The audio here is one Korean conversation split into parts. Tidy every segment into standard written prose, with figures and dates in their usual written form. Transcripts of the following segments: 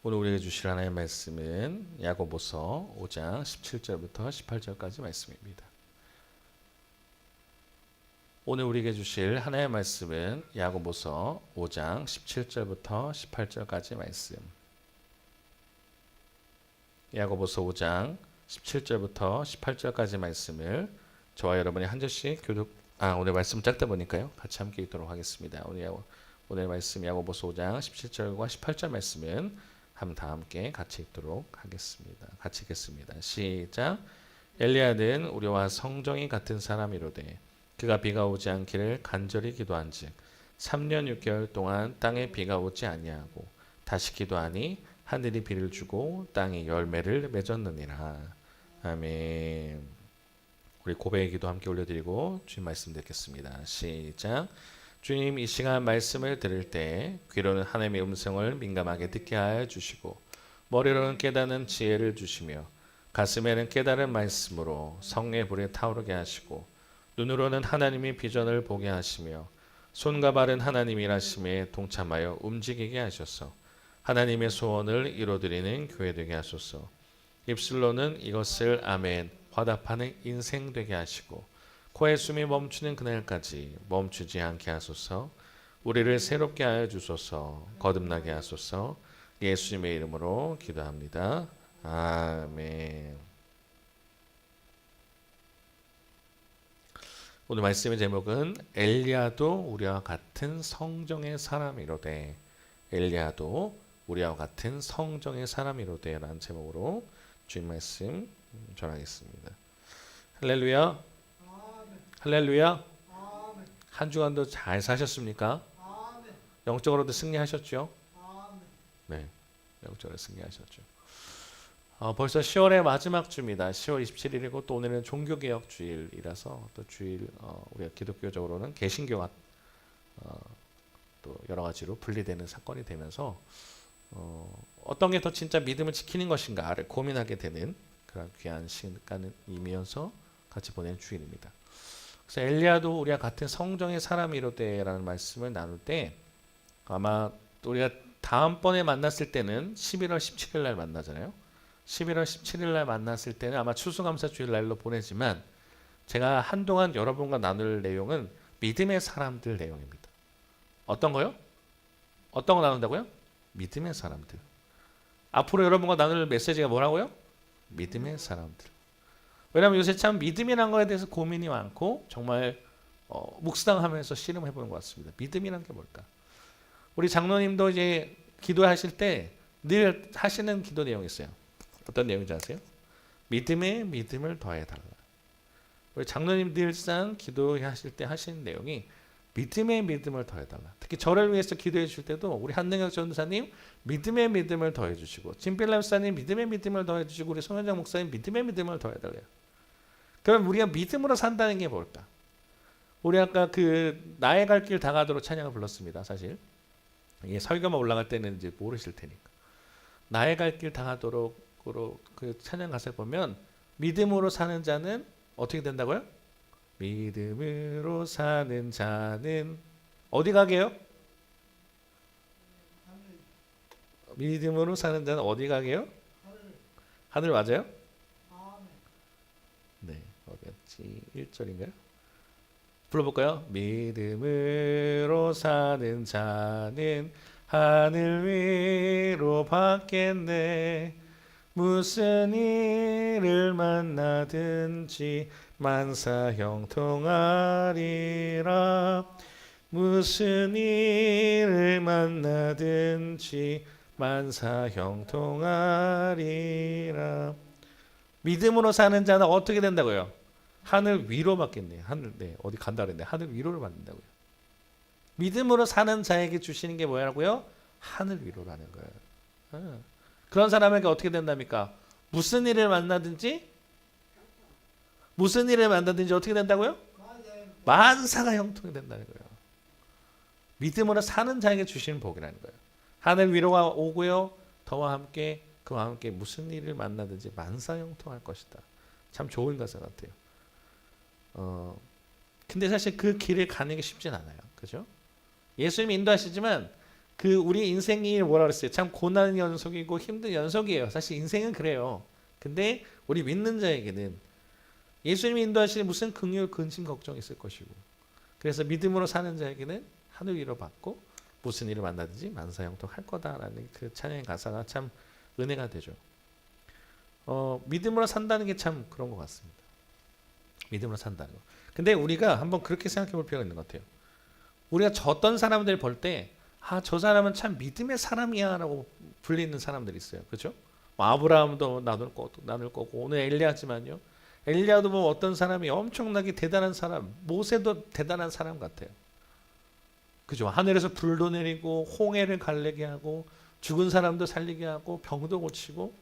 오늘 우리에게 주실 하나님의 말씀은 야고보서 5장 17절부터 18절까지 말씀입니다. 오늘 우리에게 주실 하나님의 말씀은 야고보서 5장 17절부터 18절까지 말씀. 야고보서 5장 17절부터 18절까지 말씀을 저와 여러분이 한 절씩 오늘 말씀 짧다 보니까요. 같이 함께 읽도록 하겠습니다. 오늘 말씀 야고보서 5장 17절과 18절 말씀은 다 함께 같이 읽도록 하겠습니다. 같이 읽겠습니다. 시작. 엘리야는 우리와 성정이 같은 사람이로되 그가 비가 오지 않기를 간절히 기도한즉 3년 6개월 동안 땅에 비가 오지 아니하고 다시 기도하니 하늘이 비를 주고 땅이 열매를 맺었느니라. 아멘. 우리 고백의 기도 함께 올려드리고 주님 말씀 듣겠습니다. 시작. 주님, 이 시간 말씀을 들을 때 귀로는 하나님의 음성을 민감하게 듣게 하여 주시고 머리로는 깨닫는 지혜를 주시며 가슴에는 깨달은 말씀으로 성령의 불에 타오르게 하시고 눈으로는 하나님의 비전을 보게 하시며 손과 발은 하나님 일하심에 동참하여 움직이게 하셔서 하나님의 소원을 이루어드리는 교회 되게 하소서. 입술로는 이것을 아멘 화답하는 인생 되게 하시고 코의 숨이 멈추는 그날까지 멈추지 않게 하소서. 우리를 새롭게 하여 주소서. 거듭나게 하소서. 예수님의 이름으로 기도합니다. 아멘. 오늘 말씀의 제목은 엘리야도 우리와 같은 성정의 사람이로되, 엘리야도 우리와 같은 성정의 사람이로되 라는 제목으로 주님 말씀 전하겠습니다. 할렐루야. 할렐루야. 아멘. 한 주간도 잘 사셨습니까? 아멘. 영적으로도 승리하셨죠? 아멘. 네, 영적으로 승리하셨죠. 벌써 10월의 마지막 주입니다. 10월 27일이고 또 오늘은 종교개혁 주일이라서 또 주일 우리가 기독교적으로는 개신교가 또 여러 가지로 분리되는 사건이 되면서 어떤 게 더 진짜 믿음을 지키는 것인가를 고민하게 되는 그런 귀한 시간이면서 같이 보낸 주일입니다. 그래서 엘리야도 우리가 같은 성정의 사람이로되라는 말씀을 나눌 때 아마 우리가 다음번에 만났을 때는 11월 17일 날 만나잖아요. 11월 17일 날 만났을 때는 아마 추수감사 주일 날로 보내지만 제가 한동안 여러분과 나눌 내용은 믿음의 사람들 내용입니다. 어떤 거요? 어떤 거 나눈다고요? 믿음의 사람들. 앞으로 여러분과 나눌 메시지가 뭐라고요? 믿음의 사람들. 왜냐하면 요새 참 믿음이라는 거에 대해서 고민이 많고 정말 묵상하면서 씨름해 보는 것 같습니다. 믿음이란 게 뭘까? 우리 장로님도 이제 기도하실 때 늘 하시는 기도 내용이 있어요. 어떤 내용인지 아세요? 믿음에 믿음을 더해달라. 우리 장로님 늘상 기도하실 때 하시는 내용이 믿음에 믿음을 더해달라. 특히 저를 위해서 기도해 주실 때도 우리 한능혁 전도사님 믿음에 믿음을 더해 주시고 진필라 목사님 믿음에 믿음을 더해 주시고 우리 송현장 목사님 믿음에 믿음을 더해달래요. 그럼 우리가 믿음으로 산다는 게 뭘까? 우리 아까 나의 갈 길 다가도록 찬양을 불렀습니다. 사실 이게 설교만 올라갈 때는 이제 모르실 테니까 나의 갈 길 다가도록으로 그 찬양 가사를 보면 믿음으로 사는 자는 어떻게 된다고요? 믿음으로 사는 자는 어디 가게요? 믿음으로 사는 자는 어디 가게요? 하늘 맞아요? 네, 어디였지? 1절인가요? 불러볼까요? 믿음으로 사는 자는 하늘 위로 받겠네. 무슨 일을 만나든지 만사 형통하리라. 무슨 일을 만나든지 만사 형통하리라. 믿음으로 사는 자는 어떻게 된다고요? 하늘 위로 받겠네. 어디 간다 그랬네. 하늘 위로를 받는다고요. 믿음으로 사는 자에게 주시는 게 뭐라고요? 하늘 위로라는 거예요. 그런 사람에게 어떻게 된답니까? 무슨 일을 만나든지 어떻게 된다고요? 만사가 형통이 된다는 거예요. 믿음으로 사는 자에게 주시는 복이라는 거예요. 하늘 위로가 오고요. 그와 함께 무슨 일을 만나든지 만사 형통할 것이다. 참 좋은 가사 같아요. 근데 사실 그 길을 가는 게 쉽진 않아요. 그죠? 예수님이 인도하시지만 그 우리 인생이 뭐라 그랬어요? 참 고난의 연속이고 힘든 연속이에요. 사실 인생은 그래요. 근데 우리 믿는 자에게는 예수님이 인도하시는 무슨 긍휼, 근심, 걱정이 있을 것이고, 그래서 믿음으로 사는 자에게는 하늘 위로 받고 무슨 일을 만나든지 만사형통할 거다라는 그 찬양의 가사가 참 은혜가 되죠. 믿음으로 산다는 게 참 그런 것 같습니다. 믿음으로 산다는 거. 근데 우리가 한번 그렇게 생각해 볼 필요가 있는 것 같아요. 우리가 어떤 사람들 볼 때, 저 사람은 참 믿음의 사람이야 라고 불리는 사람들이 있어요. 그죠? 아브라함도 나눌 거고, 오늘 엘리야지만요. 엘리야도 뭐 어떤 사람이 엄청나게 대단한 사람, 모세도 대단한 사람 같아요. 그죠? 하늘에서 불도 내리고, 홍해를 갈래게 하고, 죽은 사람도 살리게 하고, 병도 고치고,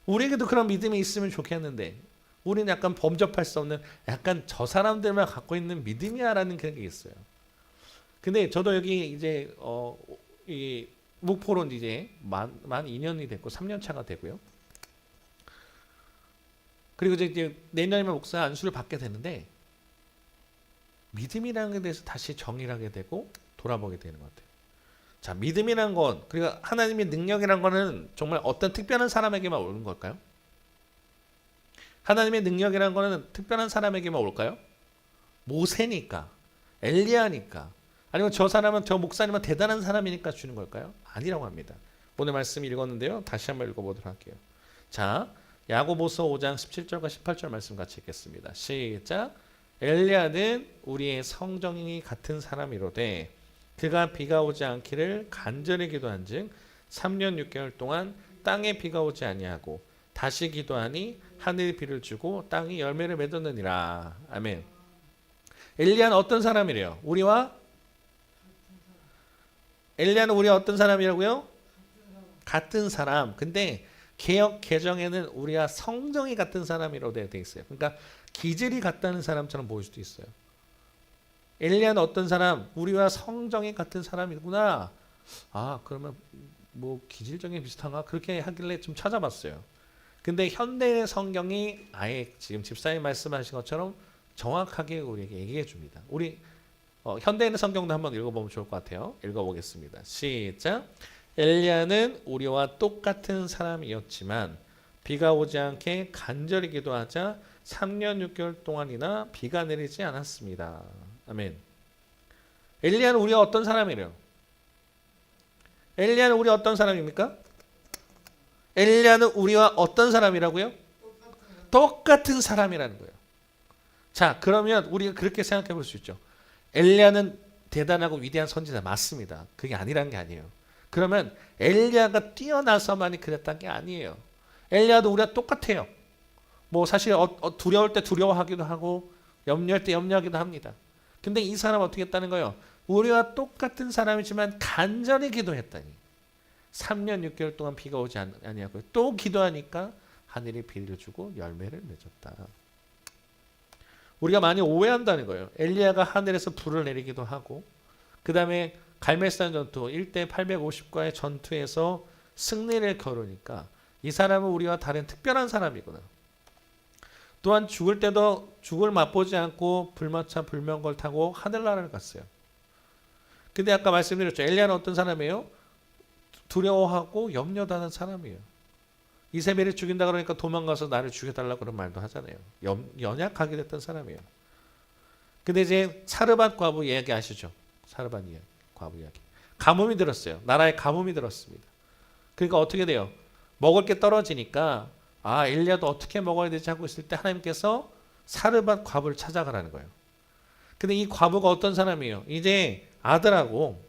우리에게도 그런 믿음이 있으면 좋겠는데, 우리는 약간 범접할 수 없는, 약간 저 사람들만 갖고 있는 믿음이야라는 그런 게 있어요. 근데 저도 여기 이제 이 목포로 이제 만 2년이 됐고 3년 차가 되고요. 그리고 이제 내년이면 목사 안수를 받게 되는데, 믿음이라는 것에 대해서 다시 정의를 하게 되고 돌아보게 되는 것 같아요. 자, 믿음이란 건, 그리고 하나님의 능력이란 거는 정말 어떤 특별한 사람에게만 오는 걸까요? 하나님의 능력이란 거는 특별한 사람에게만 올까요? 모세니까, 엘리야니까, 아니면 저 사람은, 저 목사님은 대단한 사람이니까 주는 걸까요? 아니라고 합니다. 오늘 말씀 읽었는데요. 다시 한번 읽어보도록 할게요. 자, 야고보서 5장 17절과 18절 말씀 같이 읽겠습니다. 시작. 엘리야는 우리의 성정이 같은 사람이로되 그가 비가 오지 않기를 간절히 기도한즉 3년 6개월 동안 땅에 비가 오지 아니하고 다시 기도하니 하늘이 비를 주고 땅이 열매를 맺었느니라. 아멘. 엘리야는 어떤 사람이래요? 엘리야는 우리와 어떤 사람이라고요? 같은 사람. 근데 개역 개정에는 우리와 성정이 같은 사람이라고 되어 있어요. 그러니까 기질이 같다는 사람처럼 보일 수도 있어요. 엘리야는 어떤 사람? 우리와 성정이 같은 사람이구나. 그러면 뭐 기질적인 비슷한가? 그렇게 하길래 좀 찾아봤어요. 근데 현대의 성경이 아예 지금 집사님 말씀하신 것처럼 정확하게 우리에게 얘기해 줍니다. 우리 현대인의 성경도 한번 읽어보면 좋을 것 같아요. 읽어보겠습니다. 시작. 엘리야는 우리와 똑같은 사람이었지만 비가 오지 않게 간절히 기도하자 3년 6개월 동안이나 비가 내리지 않았습니다. 아멘. 엘리야는 우리와 어떤 사람이래요? 엘리야는 우리와 어떤 사람입니까? 엘리야는 우리와 어떤 사람이라고요? 똑같은 사람이라는 거예요. 자, 그러면 우리가 그렇게 생각해 볼 수 있죠. 엘리야는 대단하고 위대한 선지자 맞습니다. 그게 아니라는 게 아니에요. 그러면 엘리야가 뛰어나서만이 그랬다는 게 아니에요. 엘리야도 우리와 똑같아요. 뭐 사실 두려울 때 두려워하기도 하고 염려할 때 염려하기도 합니다. 근데 이 사람은 어떻게 했다는 거예요? 우리와 똑같은 사람이지만 간절히 기도했다니. 3년 6개월 동안 비가 오지 아니하고요. 또 기도하니까 하늘이 비를 주고 열매를 맺었다. 우리가 많이 오해한다는 거예요. 엘리야가 하늘에서 불을 내리기도 하고, 그 다음에 갈멜산 전투 1대 850과의 전투에서 승리를 거두니까 이 사람은 우리와 다른 특별한 사람이구나. 또한 죽을 때도 죽을 맛보지 않고 불마차 불명걸 타고 하늘나라를 갔어요. 근데 아까 말씀드렸죠. 엘리야는 어떤 사람이에요? 두려워하고 염려하는 사람이에요. 이세벨이 죽인다 그러니까 도망가서 나를 죽여달라고 그런 말도 하잖아요. 연약하게 됐던 사람이에요. 근데 이제 사르밧 과부 이야기 아시죠? 사르밧 이야기, 과부 이야기. 가뭄이 들었어요. 나라에 가뭄이 들었습니다. 그러니까 어떻게 돼요? 먹을 게 떨어지니까 엘리야도 어떻게 먹어야 되지 하고 있을 때 하나님께서 사르밧 과부를 찾아가라는 거예요. 근데 이 과부가 어떤 사람이에요? 이제 아들하고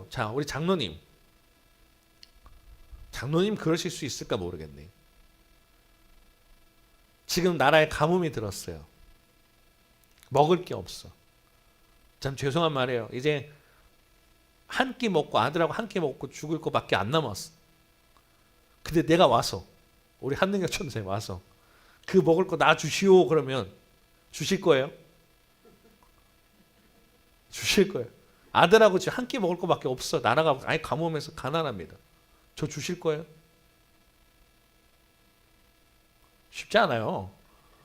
자, 우리 장로님 그러실 수 있을까 모르겠네. 지금 나라에 가뭄이 들었어요. 먹을 게 없어. 참 죄송한 말이에요. 이제 한 끼 먹고 아들하고 한 끼 먹고 죽을 거밖에 안 남았어. 근데 내가 와서 우리 한능력 천사에 와서 그 먹을 거 나 주시오 그러면 주실 거예요? 주실 거예요. 아들하고 지금 한 끼 먹을 거밖에 없어. 나라가 아예 가뭄에서 가난합니다. 저 주실 거예요? 쉽지 않아요.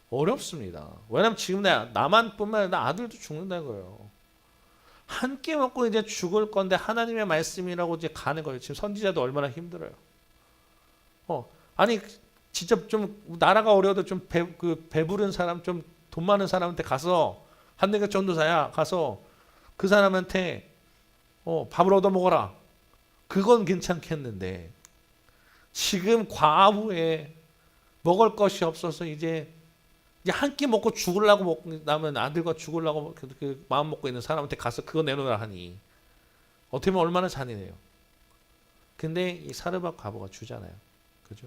어렵습니다. 왜냐면 지금 나만 뿐만 아니라 아들도 죽는다는 거예요. 한 끼 먹고 이제 죽을 건데 하나님의 말씀이라고 이제 가는 거예요. 지금 선지자도 얼마나 힘들어요. 아니 진짜 좀 나라가 어려워도 좀 배부른 사람, 좀 돈 많은 사람한테 가서 한 대가 전도사야 가서 그 사람한테 밥을 얻어 먹어라. 그건 괜찮겠는데 지금 과부에 먹을 것이 없어서 이제 한 끼 먹고 죽으려고 먹고 나면 아들과 죽으려고 그 마음 먹고 있는 사람한테 가서 그거 내놓으라 하니 어떻게 보면 얼마나 잔인해요. 근데 이 사르밧 과부가 주잖아요. 그죠?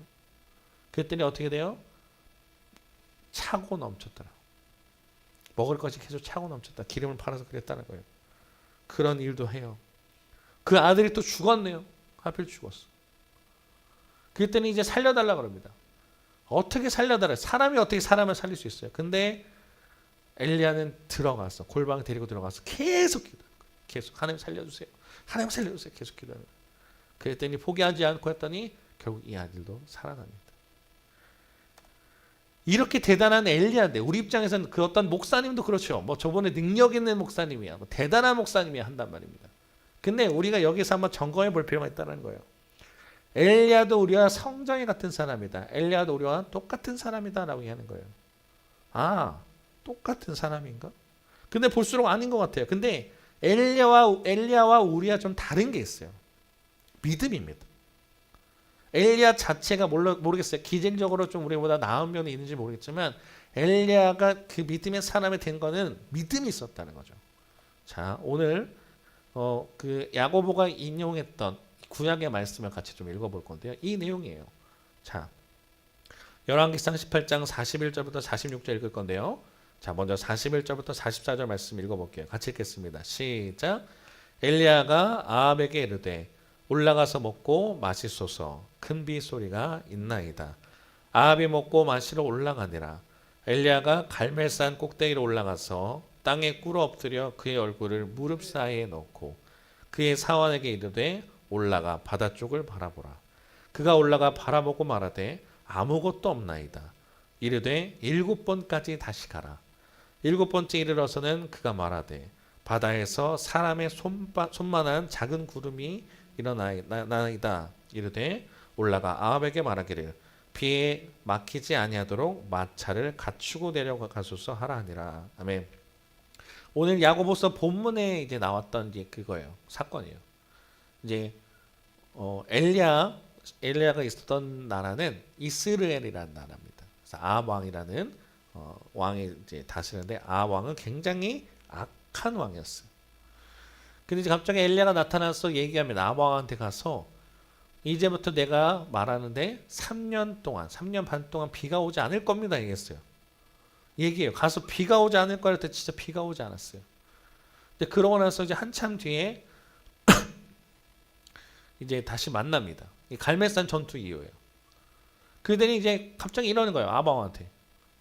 그랬더니 어떻게 돼요? 차고 넘쳤더라. 먹을 것이 계속 차고 넘쳤다. 기름을 팔아서 그랬다는 거예요. 그런 일도 해요. 그 아들이 또 죽었네요. 하필 죽었어. 그랬더니 이제 살려달라 그럽니다. 어떻게 살려달라? 사람이 어떻게 사람을 살릴 수 있어요? 근데 엘리야는 들어가서 골방에 데리고 들어가서 계속 기도하는 거예요. 계속 하나님 살려주세요. 하나님 살려주세요. 계속 기도하는 거예요. 그랬더니 포기하지 않고 했더니 결국 이 아들도 살아납니다. 이렇게 대단한 엘리야인데 우리 입장에서는 그 어떤 목사님도 그렇죠. 뭐 저번에 능력 있는 목사님이야. 뭐 대단한 목사님이야 한단 말입니다. 근데 우리가 여기서 한번 점검해 볼 필요가 있다는 거예요. 엘리야도 우리와 성정이 같은 사람이다. 엘리야도 우리와 똑같은 사람이다라고 얘기하는 거예요. 아, 똑같은 사람인가? 근데 볼수록 아닌 것 같아요. 근데 엘리야와 우리와 좀 다른 게 있어요. 믿음입니다. 엘리야 자체가 모르겠어요. 기질적으로 좀 우리보다 나은 면이 있는지 모르겠지만 엘리야가 그 믿음의 사람이 된 거는 믿음이 있었다는 거죠. 자, 오늘 그 야고보가 인용했던 구약의 말씀을 같이 좀 읽어볼 건데요. 이 내용이에요. 자, 열왕기상 18장 41절부터 46절 읽을 건데요. 자, 먼저 41절부터 44절 말씀 읽어볼게요. 같이 읽겠습니다. 시작. 엘리야가 아합에게 이르되 올라가서 먹고 마시소서. 큰 비 소리가 있나이다. 아합이 먹고 마시러 올라가니라. 엘리야가 갈멜산 꼭대기로 올라가서 땅에 꿇어 엎드려 그의 얼굴을 무릎 사이에 넣고 그의 사환에게 이르되 올라가 바다 쪽을 바라보라. 그가 올라가 바라보고 말하되 아무것도 없나이다. 이르되 7번까지 다시 가라. 7번째 이르러서는 그가 말하되 바다에서 사람의 손만한 작은 구름이 일어나이다. 이르되 올라가 아합에게 말하기를 비에 막히지 아니하도록 마차를 갖추고 내려가소서 하라 하니라. 아멘. 오늘 야고보서 본문에 이제 나왔던 이제 그거예요. 사건이에요. 이제 엘리야가 있었던 나라는 이스라엘이라는 나라입니다. 그래서 아합 왕이라는 왕이 이제 다스리는데 아합 왕은 굉장히 악한 왕이었어요. 근데 이제 갑자기 엘리야가 나타나서 얘기합니다. 아합 왕한테 가서 이제부터 내가 말하는데 3년 반 동안 비가 오지 않을 겁니다. 얘기했어요. 얘기해요. 가서 비가 오지 않을 거라 했더니 진짜 비가 오지 않았어요. 근데 그러고 나서 이제 한참 뒤에 이제 다시 만납니다. 이 갈멜산 전투 이후에요. 그러더니 이제 갑자기 이러는 거예요. 아합 왕한테.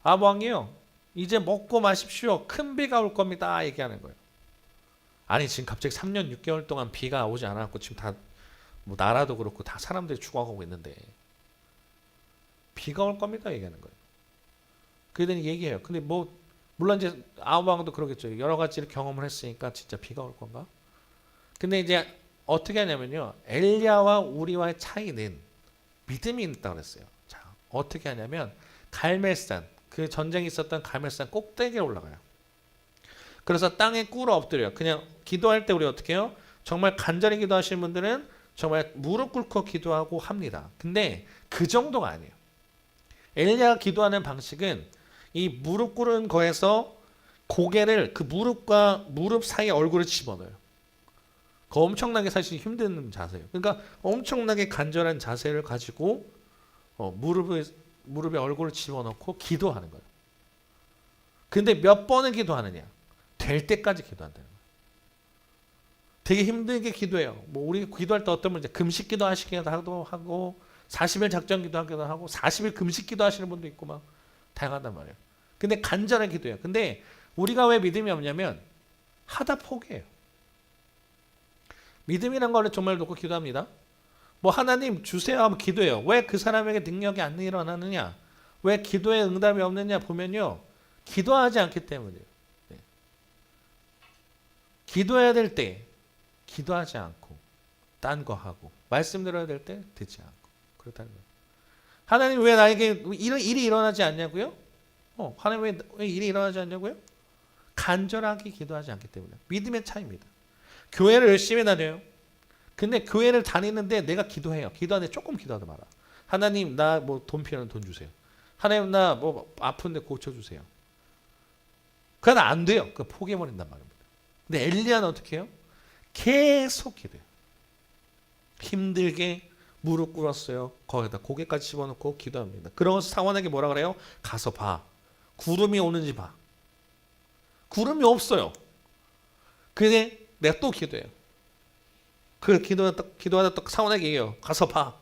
아합 왕이요. 이제 먹고 마십시오. 큰 비가 올 겁니다. 얘기하는 거예요. 아니 지금 갑자기 3년 6개월 동안 비가 오지 않았고 지금 다 뭐 나라도 그렇고 다 사람들이 죽어가고 있는데 비가 올 겁니다. 얘기하는 거예요. 그러더니 얘기해요. 근데 뭐 물론 이제 아합 왕도 그러겠죠. 여러 가지를 경험을 했으니까 진짜 비가 올 건가? 근데 이제 어떻게 하냐면요. 엘리야와 우리와의 차이는 믿음이 있다고 그랬어요. 자, 어떻게 하냐면 갈멜산, 그 전쟁이 있었던 갈멜산 꼭대기에 올라가요. 그래서 땅에 꿇어 엎드려요. 그냥 기도할 때 우리 어떻게 해요? 정말 간절히 기도하시는 분들은 정말 무릎 꿇고 기도하고 합니다. 근데 그 정도가 아니에요. 엘리야가 기도하는 방식은 이 무릎 꿇은 거에서 고개를 그 무릎과 무릎 사이에 얼굴을 집어넣어요. 그 엄청나게 사실 힘든 자세예요. 그러니까 엄청나게 간절한 자세를 가지고 무릎에 얼굴을 집어넣고 기도하는 거예요. 근데 몇 번을 기도하느냐? 될 때까지 기도한다는 거예요. 되게 힘들게 기도해요. 뭐 우리 기도할 때 어떤 분이 금식 기도하시기도 하고 40일 작전 기도하기도 하고 40일 금식 기도하시는 분도 있고 막 다양하단 말이에요. 근데 간절하게 기도해요. 근데 우리가 왜 믿음이 없냐면 하다 포기해요. 믿음이란 거를 정말 놓고 기도합니다. 뭐 하나님 주세요 하면 기도해요. 왜 그 사람에게 능력이 안 일어나느냐? 왜 기도에 응답이 없느냐 보면요. 기도하지 않기 때문이에요. 네. 기도해야 될 때 기도하지 않고 딴 거 하고 말씀 들어야 될 때 듣지 않고 그렇다는 거예요. 하나님 왜 나에게 일이 일어나지 않냐고요? 하나님 왜 일이 일어나지 않냐고요? 간절하게 기도하지 않기 때문에. 믿음의 차이입니다. 교회를 열심히 다녀요. 근데 교회를 다니는데 내가 기도해요. 기도하는데 조금 기도하다 말아. 하나님 나 뭐 돈 필요한 돈 주세요. 하나님 나 뭐 아픈데 고쳐주세요. 그건 안 돼요. 그거 포기해버린단 말입니다. 근데 엘리야는 어떻게 해요? 계속 기도해요. 힘들게 무릎 꿇었어요. 거기다 고개까지 집어넣고 기도합니다. 그러면서 상원에게 뭐라 그래요? 가서 봐. 구름이 오는지 봐. 구름이 없어요. 근데 내가 또 기도해요. 그 기도하다 또 상원에게 얘기해요. 가서 봐.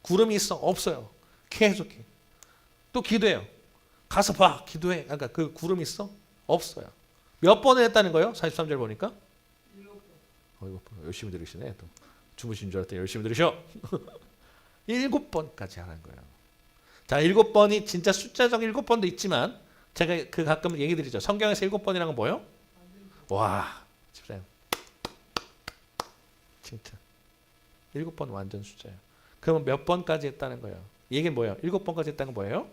구름이 있어? 없어요. 계속해. 또 기도해요. 가서 봐. 기도해. 그러니까 그 구름이 있어? 없어요. 몇 번을 했다는 거예요? 43절 보니까. 열심히 들으시네. 또 주무신 줄 알았더니 열심히 들으셔. 7번까지 하는 거예요. 자, 7번이 진짜 숫자적 7번도 있지만 제가 그 가끔 얘기 드리죠. 성경에서 7번이라는 건 뭐예요? 와, 집사님. 진짜. 7번 완전 숫자예요. 그러면 몇 번까지 했다는 거예요? 얘기는 뭐예요? 7번까지 했다는 건 뭐예요?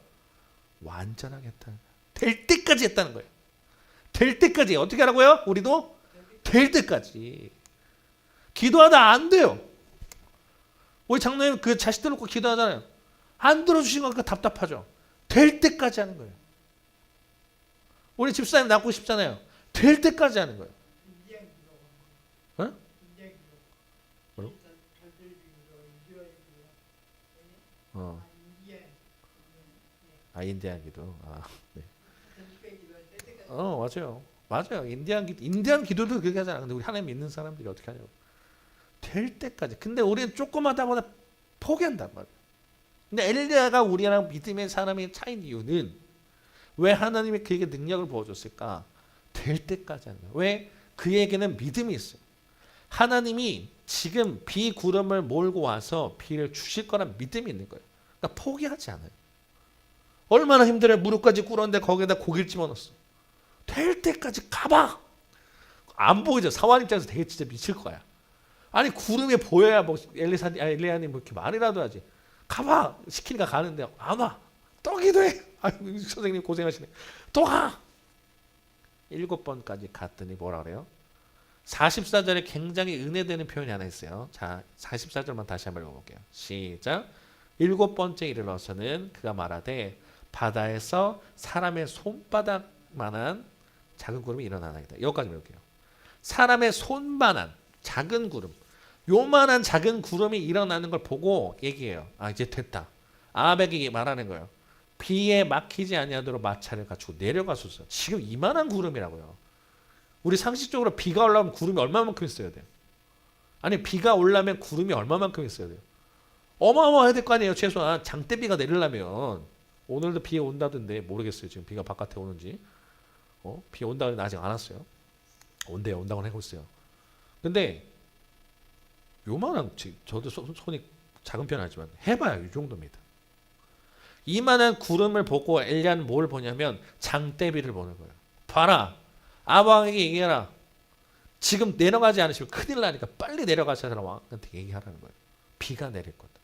완전하게 했다는 거예요. 될 때까지 했다는 거예요. 될 때까지. 어떻게 하라고요? 우리도 될 때까지. 기도하다 안 돼요. 우리 장로님 그 자식들 놓고 기도하잖아요. 안 들어주신 거니까 답답하죠. 될 때까지 하는 거예요. 우리 집사님 낳고 싶잖아요. 될 때까지 하는 거예요. 어? 뭐라고? 인디안 기도. 네. 맞아요. 맞아요. 인디안 기도도 그렇게 하잖아. 근데 우리 하나님 믿는 사람들이 어떻게 하냐고. 될 때까지. 근데 우리는 조금 하다 보다 포기한단 말이에요. 근데 엘리야가 우리랑 믿음의 사람의 차이인 이유는 왜 하나님이 그에게 능력을 부어줬을까? 될 때까지 하는 거예요. 왜? 그에게는 믿음이 있어요. 하나님이 지금 비구름을 몰고 와서 비를 주실 거란 믿음이 있는 거예요. 그러니까 포기하지 않아요. 얼마나 힘들어요. 무릎까지 꿇었는데 거기에다 고기를 집어넣었어. 될 때까지 가봐. 안 보이죠. 사원 입장에서 되게 진짜 미칠 거야. 아니 구름이 보여야 뭐 엘리야님 뭐 이렇게 말이라도 하지. 가봐. 시키니까 가는데 안 와. 또 기도해. 선생님 고생하시네. 또 가. 7번까지 갔더니 뭐라 그래요? 44절에 굉장히 은혜되는 표현이 하나 있어요. 자, 44절만 다시 한번 읽어볼게요. 시작. 7번째 이르러서는 그가 말하되 바다에서 사람의 손바닥만한 작은 구름이 일어나나이다. 여기까지 볼게요. 사람의 손만한 작은 구름, 요만한 작은 구름이 일어나는 걸 보고 얘기해요. 이제 됐다. 아합에게 말하는 거예요. 비에 막히지 아니하도록 마차를 갖추고 내려가소서. 지금 이만한 구름이라고요. 우리 상식적으로 비가 올라오면 구름이 얼마만큼 있어야 돼요? 아니 비가 올라면 구름이 얼마만큼 있어야 돼요? 어마어마해야 될 거 아니에요. 최소한 장대비가 내리려면. 오늘도 비 온다던데 모르겠어요. 지금 비가 바깥에 오는지. 비 온다는 아직 안 왔어요. 온다고 하고 있어요. 근데 요만한, 저도 손이 작은 편 하지만 해봐요. 이 정도입니다. 이만한 구름을 보고 엘리야는 뭘 보냐면 장대비를 보는 거예요. 봐라. 아방에게 얘기해라. 지금 내려가지 않으시면 큰일 나니까 빨리 내려가셔서 왕한테 얘기하라는 거예요. 비가 내릴 거다.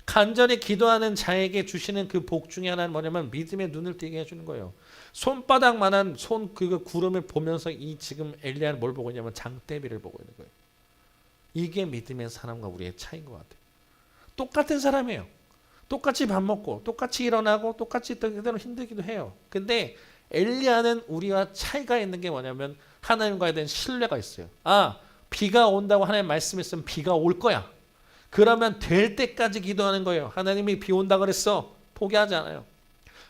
간절히 기도하는 자에게 주시는 그 복 중에 하나는 뭐냐면 믿음의 눈을 뜨게 해주는 거예요. 손바닥만한 그 구름을 보면서 이 지금 엘리야는 뭘 보고 있냐면 장대비를 보고 있는 거예요. 이게 믿음의 사람과 우리의 차이인 것 같아요. 똑같은 사람이에요. 똑같이 밥 먹고 똑같이 일어나고 똑같이 때때로 힘들기도 해요. 근데 엘리야는 우리와 차이가 있는 게 뭐냐면 하나님과에 대한 신뢰가 있어요. 비가 온다고 하나님 말씀했으면 비가 올 거야. 그러면 될 때까지 기도하는 거예요. 하나님이 비 온다 그랬어. 포기하지 않아요.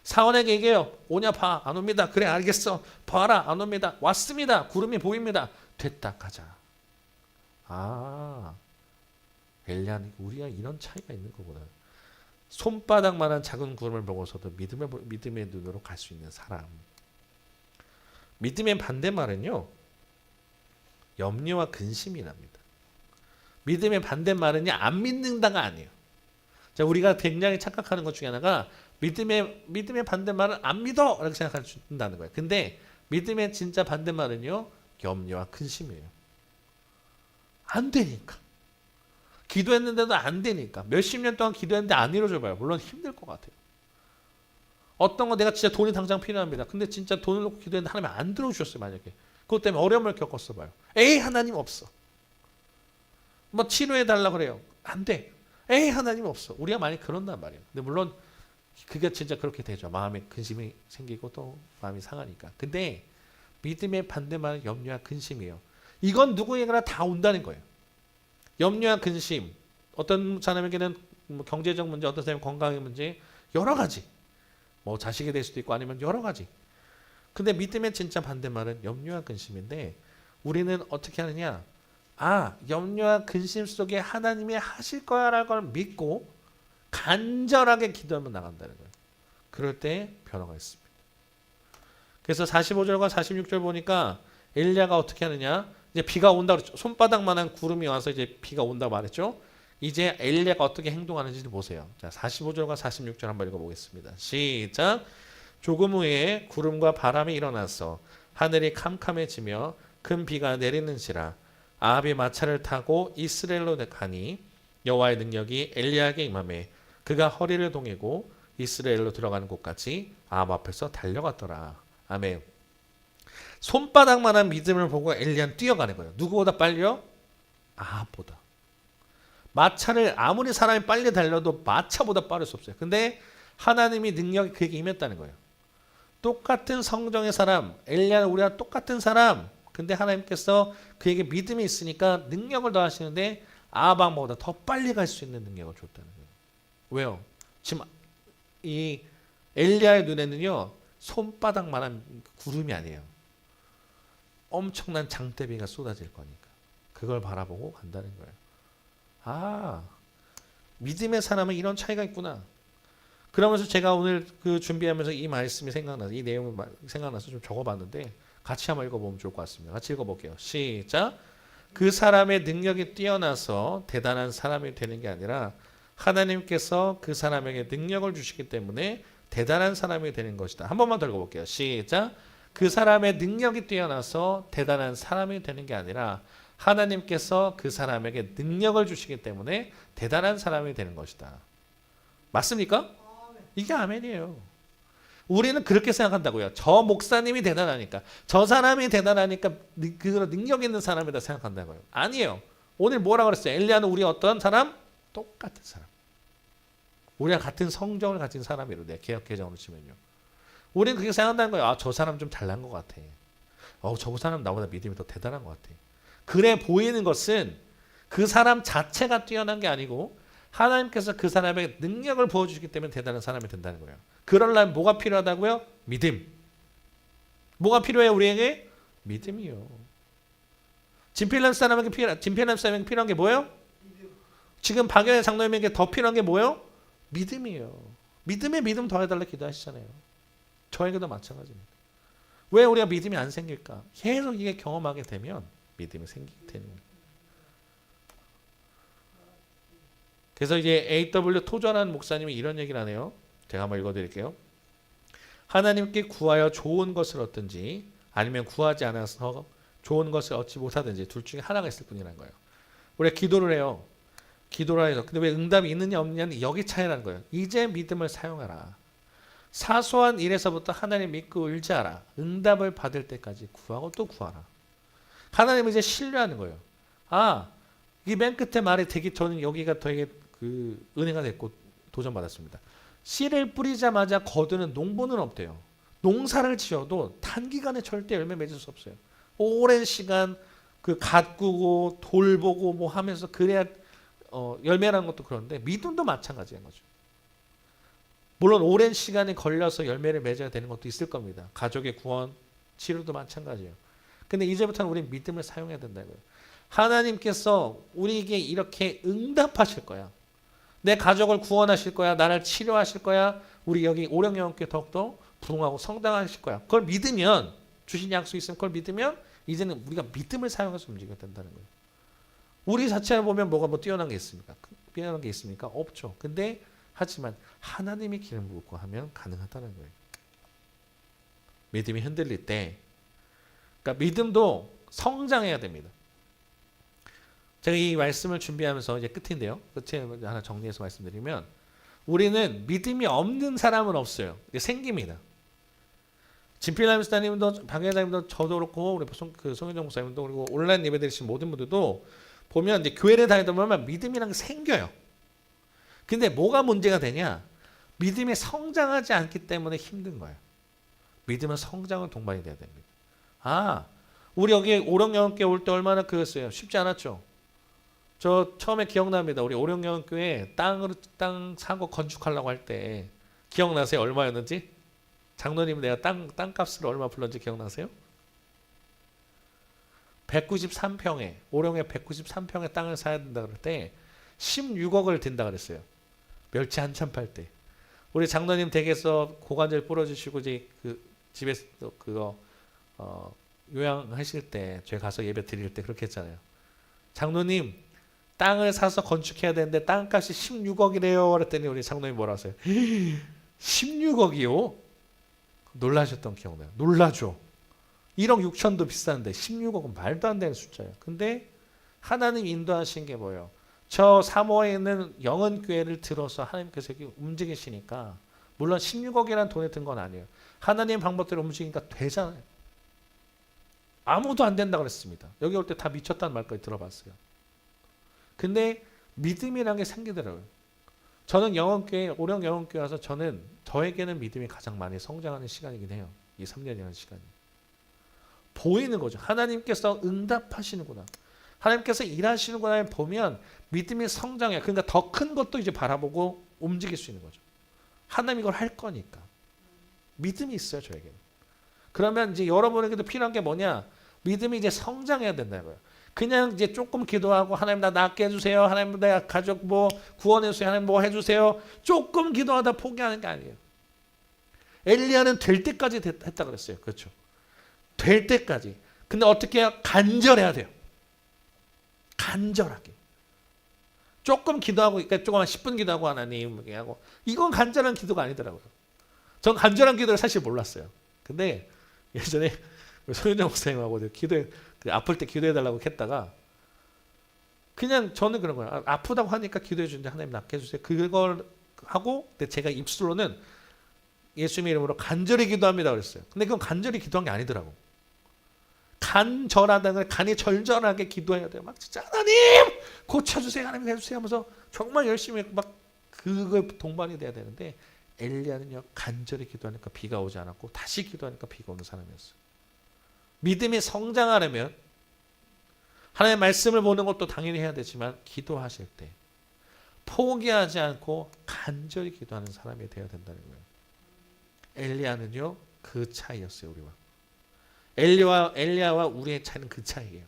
사원에게 얘기해요. 오냐 봐. 안 옵니다. 그래 알겠어. 봐라. 안 옵니다. 왔습니다. 구름이 보입니다. 됐다. 가자. 엘리야는 우리가 이런 차이가 있는 거구나. 손바닥만한 작은 구름을 보고서도 믿음의 눈으로 갈 수 있는 사람. 믿음의 반대말은요. 염려와 근심이 납니다. 믿음의 반대말은요. 안 믿는다가 아니에요. 자, 우리가 굉장히 착각하는 것 중에 하나가 믿음의 반대말은 안 믿어! 라고 생각한다는 거예요. 근데 믿음의 진짜 반대말은요. 염려와 근심이에요. 안 되니까. 기도했는데도 안 되니까. 몇십 년 동안 기도했는데 안 이루어져 봐요. 물론 힘들 것 같아요. 어떤 거 내가 진짜 돈이 당장 필요합니다. 근데 진짜 돈을 놓고 기도했는데 하나님 안 들어주셨어요. 만약에. 그것 때문에 어려움을 겪었어 봐요. 에이 하나님 없어. 뭐 치료해달라고 그래요. 안 돼. 에이 하나님 없어. 우리가 많이 그런단 말이에요. 근데 물론 그게 진짜 그렇게 되죠. 마음에 근심이 생기고 또 마음이 상하니까. 근데 믿음의 반대말은 염려와 근심이에요. 이건 누구에게나 다 온다는 거예요. 염려와 근심. 어떤 사람에게는 뭐 경제적 문제, 어떤 사람은 건강의 문제, 여러 가지. 뭐 자식이 될 수도 있고 아니면 여러 가지. 근데 믿음의 진짜 반대말은 염려와 근심인데 우리는 어떻게 하느냐? 아, 염려와 근심 속에 하나님이 하실 거야라는 걸 믿고 간절하게 기도하면 나간다는 거예요. 그럴 때 변화가 있습니다. 그래서 45절과 46절 보니까 엘리야가 어떻게 하느냐? 이제 비가 온다고 그랬죠. 손바닥만한 구름이 와서 이제 비가 온다고 말했죠. 이제 엘리야가 어떻게 행동하는지 보세요. 자, 45절과 46절 한번 읽어보겠습니다. 시작. 조금 후에 구름과 바람이 일어나서 하늘이 캄캄해지며 큰 비가 내리는지라 아합이 마차를 타고 이스라엘로 가니 여호와의 능력이 엘리야에게 임하매 그가 허리를 동이고 이스라엘로 들어가는 곳까지 아합 앞에서 달려갔더라. 아멘. 손바닥만한 믿음을 보고 엘리야는 뛰어가는 거예요. 누구보다 빨리요? 아합보다. 마차를 아무리 사람이 빨리 달려도 마차보다 빠를 수 없어요. 근데 하나님이 능력이 그에게 임했다는 거예요. 똑같은 성정의 사람, 엘리야는 우리와 똑같은 사람. 근데 하나님께서 그에게 믿음이 있으니까 능력을 더하시는데 아합보다 더 빨리 갈 수 있는 능력을 줬다는 거예요. 왜요? 지금 이 엘리야의 눈에는요 손바닥만한 구름이 아니에요. 엄청난 장대비가 쏟아질 거니까 그걸 바라보고 간다는 거예요. 아, 믿음의 사람은 이런 차이가 있구나. 그러면서 제가 오늘 그 준비하면서 이 말씀이 생각나서 이 내용이 생각나서 좀 적어봤는데 같이 한번 읽어보면 좋을 것 같습니다. 같이 읽어볼게요. 시작. 그 사람의 능력이 뛰어나서 대단한 사람이 되는 게 아니라 하나님께서 그 사람에게 능력을 주시기 때문에 대단한 사람이 되는 것이다. 한 번만 더 읽어볼게요. 시작. 그 사람의 능력이 뛰어나서 대단한 사람이 되는 게 아니라 하나님께서 그 사람에게 능력을 주시기 때문에 대단한 사람이 되는 것이다. 맞습니까? 이게 아멘이에요. 우리는 그렇게 생각한다고요. 저 목사님이 대단하니까, 저 사람이 대단하니까 그런 능력 있는 사람이다 생각한다고요. 아니에요. 오늘 뭐라고 그랬어요? 엘리야는 우리 어떤 사람? 똑같은 사람. 우리가 같은 성정을 가진 사람이로 내 개혁 개정으로 치면요. 우리는 그렇게 생각한다는 거예요. 아, 저 사람 좀 잘난 것 같아. 저 사람 나보다 믿음이 더 대단한 것 같아. 그래 보이는 것은 그 사람 자체가 뛰어난 게 아니고 하나님께서 그 사람에게 능력을 부어주시기 때문에 대단한 사람이 된다는 거예요. 그러려면 뭐가 필요하다고요? 믿음. 뭐가 필요해요 우리에게? 믿음이요. 진필남 사람에게 필요한 게 뭐예요? 지금 박연의 장로님에게 더 필요한 게 뭐예요? 믿음이에요. 믿음에 믿음 더해달라 기도하시잖아요. 저에게도 마찬가지입니다. 왜 우리가 믿음이 안 생길까? 계속 이게 경험하게 되면 믿음이 생기게 되는 거예요. 그래서 이제 A.W. 토전한 목사님이 이런 얘기를 하네요. 제가 한번 읽어드릴게요. 하나님께 구하여 좋은 것을 얻든지 아니면 구하지 않아서 좋은 것을 얻지 못하든지 둘 중에 하나가 있을 뿐이라는 거예요. 우리가 기도를 해요. 기도를 해서 근데 왜 응답이 있느냐 없느냐는 여기 차이라는 거예요. 이제 믿음을 사용하라. 사소한 일에서부터 하나님 믿고 의지하라. 응답을 받을 때까지 구하고 또 구하라. 하나님을 이제 신뢰하는 거예요. 아, 이 맨 끝에 말이 되게 저는 여기가 되게 그 은혜가 됐고 도전받았습니다. 씨를 뿌리자마자 거두는 농부는 없대요. 농사를 지어도 단기간에 절대 열매 맺을 수 없어요. 오랜 시간 그 가꾸고 돌보고 뭐 하면서 그래야 열매라는 것도 그런데 믿음도 마찬가지인 거죠. 물론 오랜 시간이 걸려서 열매를 맺어야 되는 것도 있을 겁니다. 가족의 구원, 치료도 마찬가지예요. 근데 이제부터는 우리 믿음을 사용해야 된다고요. 하나님께서 우리에게 이렇게 응답하실 거야. 내 가족을 구원하실 거야. 나를 치료하실 거야. 우리 여기 오령영교회 더욱더 부흥하고 성장하실 거야. 그걸 믿으면 주신 약속이 있으면 그걸 믿으면 이제는 우리가 믿음을 사용해서 움직여야 된다는 거예요. 우리 자체를 보면 뭐가 뭐 뛰어난 게 있습니까? 뛰어난 게 있습니까? 없죠. 근데 하지만 하나님이 기름 붓고 하면 가능하다는 거예요. 믿음이 흔들릴 때 그러니까 믿음도 성장해야 됩니다. 제가 이 말씀을 준비하면서 이제 끝인데요. 끝에 하나 정리해서 말씀드리면 우리는 믿음이 없는 사람은 없어요. 이게 생깁니다. 진필남 목사님도 박예자님도 저도 그렇고 우리 송현정 목사님도 그리고 온라인 예배 드리신 모든 분들도 보면 이제 교회를 다니다 보면 믿음이란 게 생겨요. 근데 뭐가 문제가 되냐? 믿음이 성장하지 않기 때문에 힘든 거예요. 믿음은 성장은 동반이 돼야 됩니다. 아, 우리 여기 오령영원교회 올 때 얼마나 그랬어요. 쉽지 않았죠. 저 처음에 기억납니다. 우리 오령영원교회 땅 사고 건축하려고 할 때 기억나세요? 얼마였는지? 장로님 내가 땅값을 얼마 불렀는지 기억나세요? 193평에 오령에 193평의 땅을 사야 된다 그럴 때 16억을 든다 그랬어요. 멸치 한참 팔 때. 우리 장로님 댁에서 고관절 부러지시고 이제 그 집에서 그거 요양하실 때 저희 가서 예배 드릴 때 그렇게 했잖아요. 장로님 땅을 사서 건축해야 되는데 땅값이 16억이래요. 그랬더니 우리 장로님 뭐라 하세요? 16억이요? 놀라셨던 기억나요. 놀라죠. 1억 6천도 비싼데 16억은 말도 안 되는 숫자예요. 근데 하나님 인도하신 게 뭐예요? 저 사모에 있는 영恩교회를 들어서 하나님께서 이렇게 움직이시니까 물론 16억이라는 돈에 든 건 아니에요. 하나님 방법대로 움직이니까 되잖아요. 아무도 안 된다 그랬습니다. 여기 올 때 다 미쳤다는 말까지 들어봤어요. 근데 믿음이라는 게 생기더라고요. 저는 영원교회, 오령 영원교회 와서 저에게는 믿음이 가장 많이 성장하는 시간이긴 해요. 이 3년이라는 시간이. 보이는 거죠. 하나님께서 응답하시는구나. 하나님께서 일하시는구나 보면 믿음이 성장해요. 그러니까 더 큰 것도 이제 바라보고 움직일 수 있는 거죠. 하나님 이걸 할 거니까. 믿음이 있어요, 저에게는. 그러면 이제 여러분에게도 필요한 게 뭐냐? 믿음이 이제 성장해야 된다고요. 그냥 이제 조금 기도하고 하나님 나 낫게 해주세요. 하나님 내 가족 뭐 구원해주세요. 하나님 뭐 해주세요. 조금 기도하다 포기하는 게 아니에요. 엘리야는 될 때까지 했다 그랬어요. 그렇죠. 될 때까지. 근데 어떻게 해요? 간절해야 돼요. 간절하게. 조금 기도하고 그러니까 조금 한 10분 기도하고 하나님 하고 이건 간절한 기도가 아니더라고요. 전 간절한 기도를 사실 몰랐어요. 근데 예전에 소윤정 목사님하고 아플 때 기도해달라고 했다가 그냥 저는 그런 거예요. 아프다고 하니까 기도해 주는데 하나님 낫게 해주세요. 그걸 하고 근데 제가 입술로는 예수님의 이름으로 간절히 기도합니다 그랬어요. 근데 그건 간절히 기도한 게 아니더라고. 간절하다는 걸 간이 절절하게 기도해야 돼요. 막 진짜 하나님 고쳐주세요. 하나님 해주세요 하면서 정말 열심히 막 그걸 동반이 돼야 되는데 엘리야는요 간절히 기도하니까 비가 오지 않았고 다시 기도하니까 비가 오는 사람이었어요. 믿음이 성장하려면 하나님의 말씀을 보는 것도 당연히 해야 되지만 기도하실 때 포기하지 않고 간절히 기도하는 사람이 되어야 된다는 거예요. 엘리야는요 그 차이였어요. 우리와 엘리야와 우리의 차이는 그 차이예요.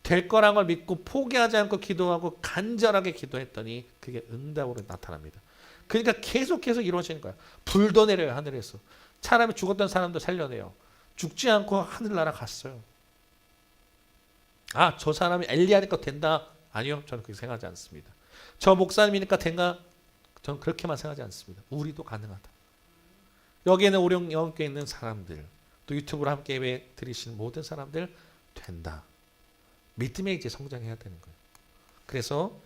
될 거란 걸 믿고 포기하지 않고 기도하고 간절하게 기도했더니 그게 응답으로 나타납니다. 그러니까 계속해서 이루어지는 거야. 불도 내려요 하늘에서. 사람이 죽었던 사람도 살려내요. 죽지 않고 하늘나라 갔어요. 아, 저 사람이 엘리야니까 된다. 아니요. 저는 그렇게 생각하지 않습니다. 저 목사님이니까 된가? 저는 그렇게만 생각하지 않습니다. 우리도 가능하다. 여기에는 오령 영원교회에 있는 사람들 또 유튜브로 함께 예배 드리시는 모든 사람들 된다. 믿음에 이제 성장해야 되는 거예요. 그래서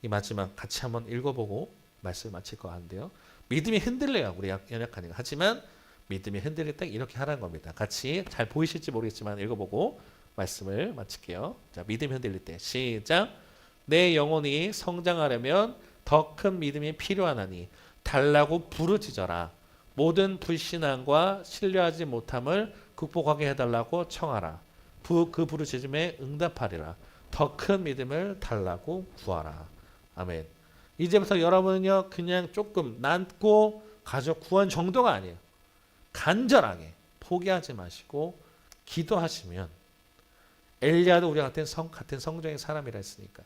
이 마지막 같이 한번 읽어보고 말씀을 마칠 것 같은데요. 믿음이 흔들려요. 우리 연약하니까. 하지만 믿음이 흔들릴 때 이렇게 하라는 겁니다. 같이 잘 보이실지 모르겠지만 읽어보고 말씀을 마칠게요. 자, 믿음이 흔들릴 때 시작. 내 영혼이 성장하려면 더 큰 믿음이 필요하나니 달라고 부르짖어라. 모든 불신앙과 신뢰하지 못함을 극복하게 해달라고 청하라. 그 부르짖음에 응답하리라. 더 큰 믿음을 달라고 구하라. 아멘. 이제부터 여러분은요 그냥 조금 남고 가족 구원 정도가 아니에요. 간절하게 포기하지 마시고 기도하시면 엘리야도 우리 같은 성정의 사람이라 했으니까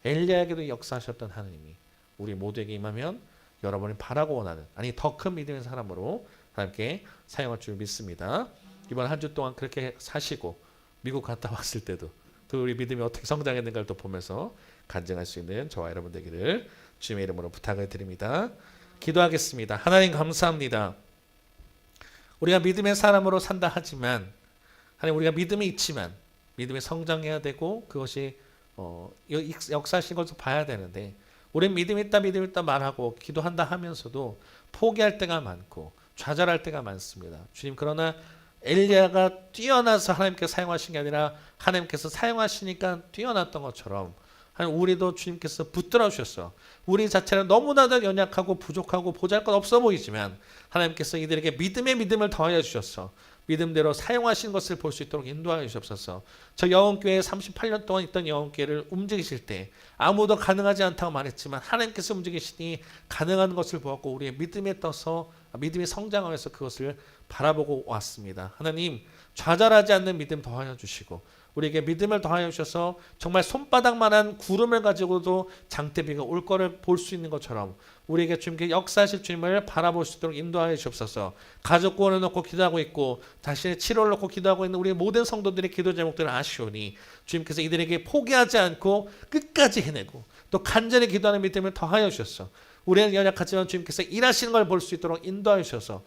엘리야에게도 역사하셨던 하나님이 우리 모두에게 임하면 여러분이 바라고 원하는 아니 더 큰 믿음의 사람으로 함께 사용할 줄 믿습니다. 이번 한 주 동안 그렇게 사시고 미국 갔다 왔을 때도 또 우리 믿음이 어떻게 성장했는가를 또 보면서 간증할 수 있는 저와 여러분 되기를 주님의 이름으로 부탁을 드립니다. 기도하겠습니다. 하나님 감사합니다. 우리가 믿음의 사람으로 산다 하지만 하나님 우리가 믿음이 있지만 믿음이 성장해야 되고 그것이 역사하신 것을 봐야 되는데 우리는 믿음 있다 말하고 기도한다 하면서도 포기할 때가 많고 좌절할 때가 많습니다. 주님 그러나 엘리야가 뛰어나서 하나님께 사용하신 게 아니라 하나님께서 사용하시니까 뛰어났던 것처럼 우리도 주님께서 붙들어 주셨어. 우리 자체는 너무나도 연약하고 부족하고 보잘것없어 보이지만 하나님께서 이들에게 믿음의 믿음을 더하여 주셨어. 믿음대로 사용하신 것을 볼 수 있도록 인도하여 주옵소서. 저 영혼교회에 38년 동안 있던 영혼교회를 움직이실 때 아무도 가능하지 않다고 말했지만 하나님께서 움직이시니 가능한 것을 보았고 우리의 믿음에 떠서 믿음이 성장하면서 그것을 바라보고 왔습니다. 하나님 좌절하지 않는 믿음 더하여 주시고 우리에게 믿음을 더하여 주셔서 정말 손바닥만한 구름을 가지고도 장대비가 올 거를 볼 수 있는 것처럼 우리에게 주님께 역사하실 주님을 바라볼 수 있도록 인도하여 주옵소서. 가족 구원을 놓고 기도하고 있고 자신의 치료를 놓고 기도하고 있는 우리 모든 성도들의 기도 제목들을 아시오니 주님께서 이들에게 포기하지 않고 끝까지 해내고 또 간절히 기도하는 믿음을 더하여 주셔서 우리는 연약하지만 주님께서 일하시는 걸 볼 수 있도록 인도하여 주셔서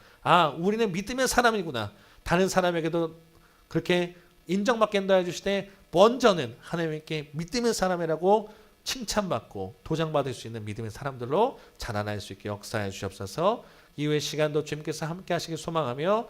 우리는 믿음의 사람이구나. 다른 사람에게도 그렇게 인정받게 인도해 주시되 먼저는 하나님께 믿음의 사람이라고 칭찬받고 도장받을 수 있는 믿음의 사람들로 자라날 수 있게 역사해 주옵소서. 이후의 시간도 주님께서 함께 하시길 소망하며